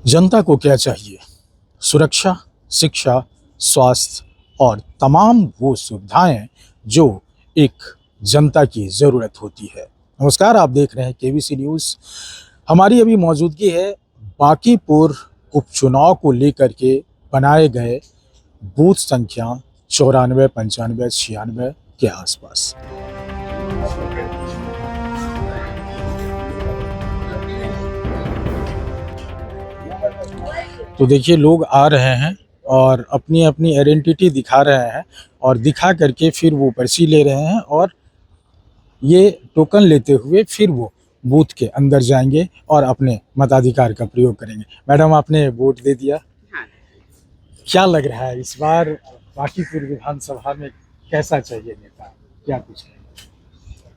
जनता को क्या चाहिए? सुरक्षा, शिक्षा, स्वास्थ्य और तमाम वो सुविधाएं जो एक जनता की ज़रूरत होती है। नमस्कार, आप देख रहे हैं केबीसी न्यूज़। हमारी अभी मौजूदगी है बांकीपुर उपचुनाव को लेकर के बनाए गए बूथ संख्या 94, 95, 96 के आसपास। तो देखिए, लोग आ रहे हैं और अपनी अपनी आइडेंटिटी दिखा रहे हैं और दिखा करके फिर वो पर्ची ले रहे हैं और ये टोकन लेते हुए फिर वो बूथ के अंदर जाएंगे और अपने मताधिकार का प्रयोग करेंगे। मैडम, आपने वोट दे दिया। हाँ। क्या लग रहा है इस बार बांकीपुर विधानसभा में कैसा चाहिए नेता? क्या कुछ है?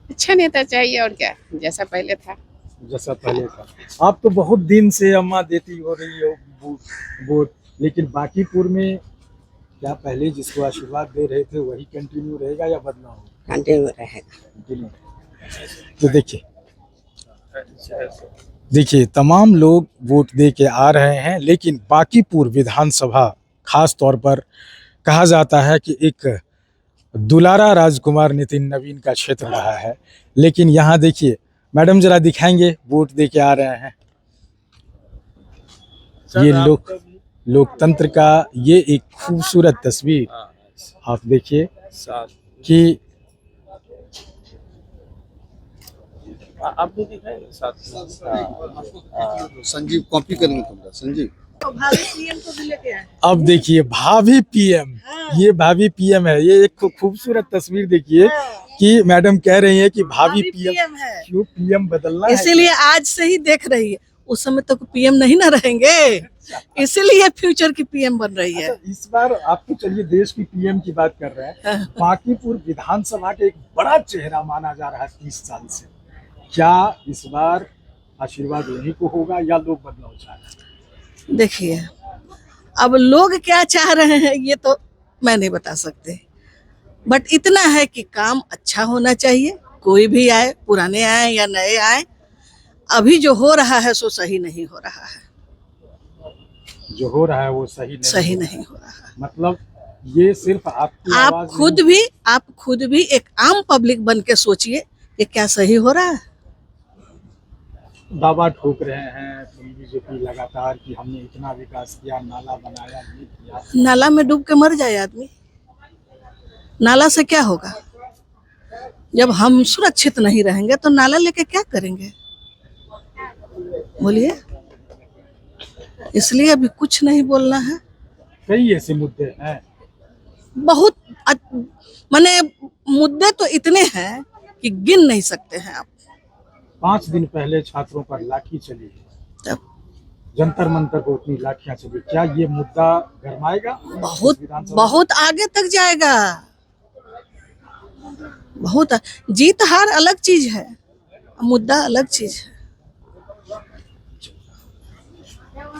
अच्छा नेता चाहिए और क्या, जैसा पहले था। जैसा पहले था। आप तो बहुत दिन से अम्मा देती हो रही हो वोट, लेकिन बांकीपुर में क्या पहले जिसको आशीर्वाद दे रहे थे वही कंटिन्यू रहेगा या बदलाव होगा? कंटिन्यू रहेगा। कंटिन्यू। तो देखिए तमाम लोग वोट दे के आ रहे हैं, लेकिन बांकीपुर विधानसभा खास तौर पर कहा जाता है कि एक दुलारा राजकुमार नितिन नवीन का क्षेत्र रहा है। लेकिन यहाँ देखिए, मैडम जरा दिखाएंगे, वोट दे के आ रहे हैं। ये लोकतंत्र का ये एक खूबसूरत तस्वीर आप देखिए कि आपने दिखाया संजीव कॉपी करेंगे तुमका संजीव। भावी पीएम को भी लेके आए। अब देखिए भावी पीएम, ये भावी पीएम है। ये एक खूबसूरत तस्वीर देखिए कि मैडम कह रही है कि भावी पीएम है। क्यों पीएम बदलना है? इसीलिए आज से ही देख रही है, उस समय तक पीएम नहीं ना रहेंगे, इसीलिए फ्यूचर की पीएम बन रही है। अच्छा, इस बार आप तो चलिए देश की पीएम की बात कर रहे हैं, बांकीपुर विधानसभा के एक बड़ा चेहरा माना जा रहा है 30 साल से। क्या इस बार आशीर्वाद उन्हीं को होगा या लोग बदलाव चाह रहे हैं? देखिए, अब लोग क्या चाह रहे हैं ये तो मैं नहीं बता सकते, बट इतना है कि काम अच्छा होना चाहिए। कोई भी आए, पुराने आए या नए आए, अभी जो हो रहा है सो सही नहीं हो रहा है। जो हो रहा है वो सही नहीं हो रहा है। मतलब ये सिर्फ आपकी आप आवाज खुद भी एक आम पब्लिक बन के सोचिए कि क्या सही हो रहा है। दावा ठोक रहे हैं बीजेपी लगातार कि हमने इतना विकास किया, नाला बनाया, ये किया। नाला में डूब के मर जाए आदमी, नाला से क्या होगा? जब हम सुरक्षित नहीं रहेंगे तो नाला लेके क्या करेंगे? बोलिए। इसलिए अभी कुछ नहीं बोलना है। कई ऐसे मुद्दे हैं, बहुत माने मुद्दे तो इतने हैं कि गिन नहीं सकते हैं आप। 5 दिन पहले छात्रों पर लाठी चली है, तब जंतर मंतर को उतनी लाठियां चली। क्या ये मुद्दा गरमाएगा? बहुत आगे तक जाएगा। बहुत जीत हार अलग चीज है, मुद्दा अलग चीज है।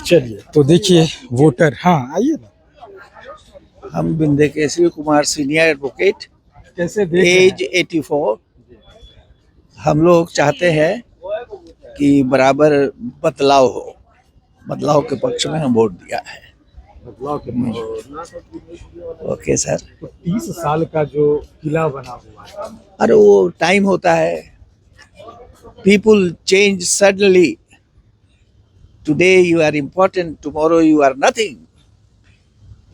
चलिए तो देखिए वोटर, हाँ आइए ना। हम बिंदेकेसरी कुमार सीनियर एडवोकेट, कैसे देख रहे एज 84। हम लोग चाहते हैं कि बराबर बदलाव हो, बदलाव के पक्ष में हम वोट दिया है। बदलाव के ओके सर। तो 30 साल का जो किला बना हुआ है, अरे वो टाइम होता है, people change suddenly. Today you are important, tomorrow you are nothing.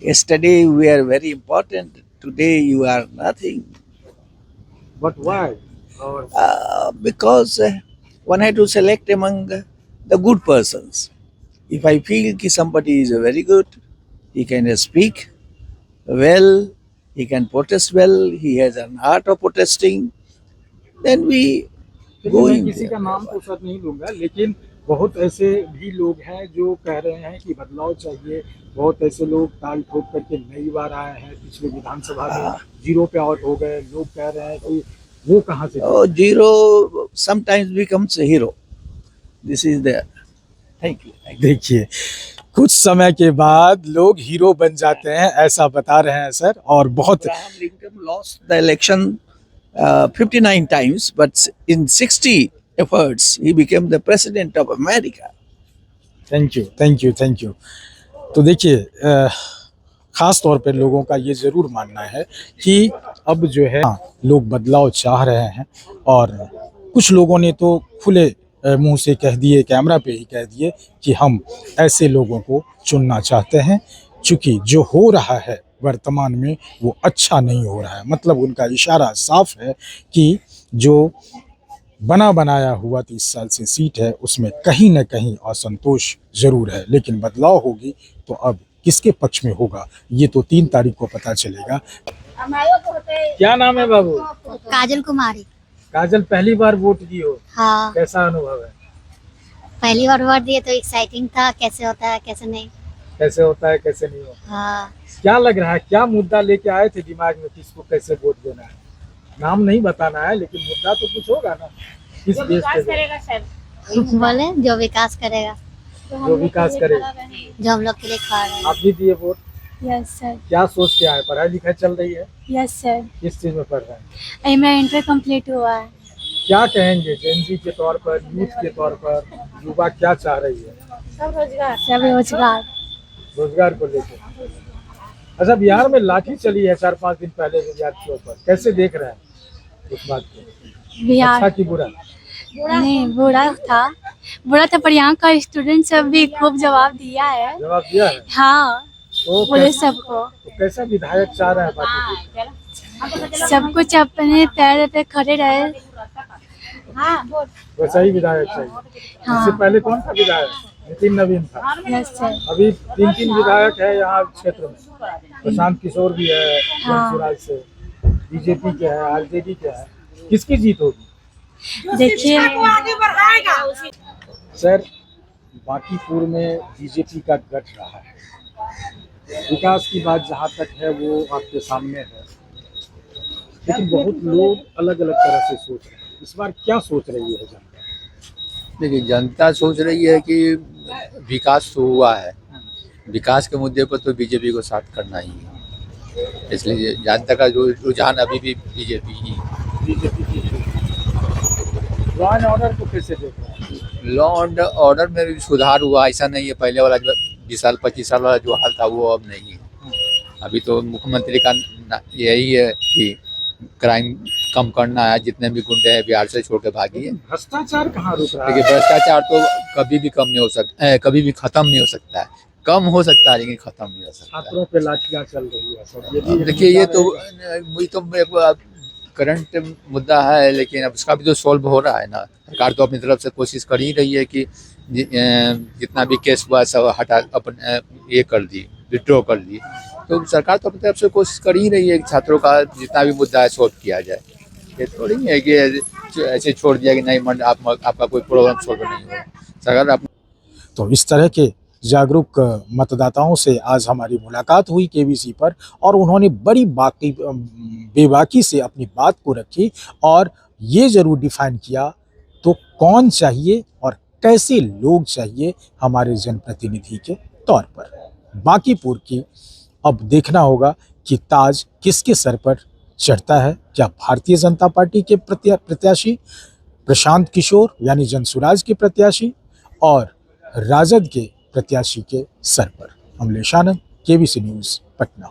Yesterday we are very important, today you are nothing. but why? Because one had to select among the good persons. If I feel that somebody is very good, he can speak well, he can protest well, he has an art of protesting, then we go मैं in किसी का there. नाम तो sir नहीं लूंगा, लेकिन बहुत ऐसे भी लोग हैं जो कह रहे हैं कि बदलाव चाहिए। बहुत ऐसे लोग ताल ठोक करके नई बार आए हैं, पिछले विधानसभा में 0 पे आउट हो गए। लोग कह रहे हैं कि वो कहाँ से? Oh, zero sometimes becomes a hero. This is there. Thank you. देखिए, कुछ समय के बाद लोग हीरो बन जाते हैं, ऐसा बता रहे हैं सर। और बहुत Abraham Lincoln lost the election 59 times, but in 60 efforts, he became the president of America. Thank you, thank you, thank you. तो देखिए ख़ास तौर पे लोगों का ये ज़रूर मानना है कि अब जो है लोग बदलाव चाह रहे हैं और कुछ लोगों ने तो खुले मुंह से कह दिए, कैमरा पे ही कह दिए कि हम ऐसे लोगों को चुनना चाहते हैं, चूँकि जो हो रहा है वर्तमान में वो अच्छा नहीं हो रहा है। मतलब उनका इशारा साफ है कि जो बना बनाया हुआ 30 साल से सीट है उसमें कहीं न कहीं असंतोष ज़रूर है, लेकिन बदलाव होगी तो अब किसके पक्ष में होगा ये तो 3 तारीख को पता चलेगा। क्या नाम है बाबू? काजल कुमारी। काजल, पहली बार वोट दी हो, हाँ, कैसा अनुभव है? पहली बार वोट दिए तो एक्साइटिंग था, कैसे होता है कैसे नहीं। कैसे होता है कैसे नहीं होता? हाँ, क्या लग रहा है, क्या मुद्दा लेके आए थे दिमाग में, किसको कैसे वोट देना है? नाम नहीं बताना है लेकिन मुद्दा तो कुछ होगा ना, किस बेस पे? बोले जो विकास करेगा, जो विकास करेगा। जो हम लोग के लिए खा रहे हैं। आप भी दिए वोट, यस सर। क्या सोच के आए? पढ़ाई लिखाई चल रही है? Yes sir. किस चीज में पढ़ रहे हैं? मेरा इंटर कंप्लीट हुआ है। क्या कहेंगे जेनजी के तौर पर, यूथ के तौर पर, युवा क्या चाह रही है? सब रोजगार। रोजगार को लेकर। अच्छा, बिहार में लाठी चली है 4-5 दिन पहले विद्यार्थियों पर, कैसे देख रहे हैं उस बात को? बिहार अच्छा की बुरा? नहीं, बुरा था पर यहाँ का स्टूडेंट सब भी खूब जवाब दिया है। जवाब दिया है हाँ, तो बोले सबको तो कैसा विधायक चाह रहे हैं बाकी? सब कुछ अपने पैर पे खड़े रहे। वैसा ही विधायक चाहिए। हाँ। इससे पहले कौन था विधायक? नितिन नवीन था। Yes sir. अभी 3 विधायक है यहाँ क्षेत्र में। प्रशांत किशोर भी है हाँ। जनसुराज से, बीजेपी के है, आरजेडी के है। किसकी जीत होगी? देखिए सर, बांकीपुर में बीजेपी का गठ रहा है। विकास की बात जहाँ तक है वो आपके सामने है, लेकिन बहुत लोग अलग अलग तरह से सोच रहे हैं। इस बार क्या सोच रही है जनता? देखिए, जनता सोच रही है कि विकास तो हुआ है, विकास के मुद्दे पर तो बीजेपी को साथ करना ही है, इसलिए जनता का जो रुझान अभी भी BJP he. Law and order को कैसे देख रहे हैं? लॉ एंड ऑर्डर में भी सुधार हुआ, ऐसा नहीं है पहले वाला 20 साल 25 साल वाला जो हाल था वो अब नहीं है। अभी तो मुख्यमंत्री का यही है कि क्राइम कम करना है, जितने भी गुंडे हैं बिहार से छोड़ के भागी है। भ्रष्टाचार कहाँ रुक रहा देखिए, है? भ्रष्टाचार तो कभी भी कम नहीं हो सकता, कभी भी खत्म नहीं हो सकता है। कम हो सकता है लेकिन खत्म नहीं हो सकता है। छात्रों पे लाठियां चल रही है सब, ये भी देखिए, ये तो करंट मुद्दा है, लेकिन अब इसका भी तो सॉल्व हो रहा है ना। सरकार तो अपनी तरफ से कोशिश कर ही रही है कि जितना भी केस हुआ सब हटा अपन ये कर दी, विड्रॉ कर दी। तो सरकार तो अपनी तरफ से कोशिश कर ही रही है कि छात्रों का जितना भी मुद्दा है सॉल्व किया जाए। ये थोड़ी है कि ऐसे छोड़ दिया कि नहीं आपका कोई प्रॉब्लम सॉल्व नहीं होगा। सरकार तो इस तरह के जागरूक मतदाताओं से आज हमारी मुलाकात हुई केबीसी पर, और उन्होंने बड़ी बेबाकी से अपनी बात को रखी और ये ज़रूर डिफाइन किया तो कौन चाहिए और कैसे लोग चाहिए हमारे जनप्रतिनिधि के तौर पर। बांकीपुर की अब देखना होगा कि ताज किसके सर पर चढ़ता है, क्या भारतीय जनता पार्टी के प्रत्याशी प्रशांत किशोर यानी जनसुराज के प्रत्याशी और राजद के प्रत्याशी के सर पर। अमलेश आनंद, केबीसी न्यूज़, पटना।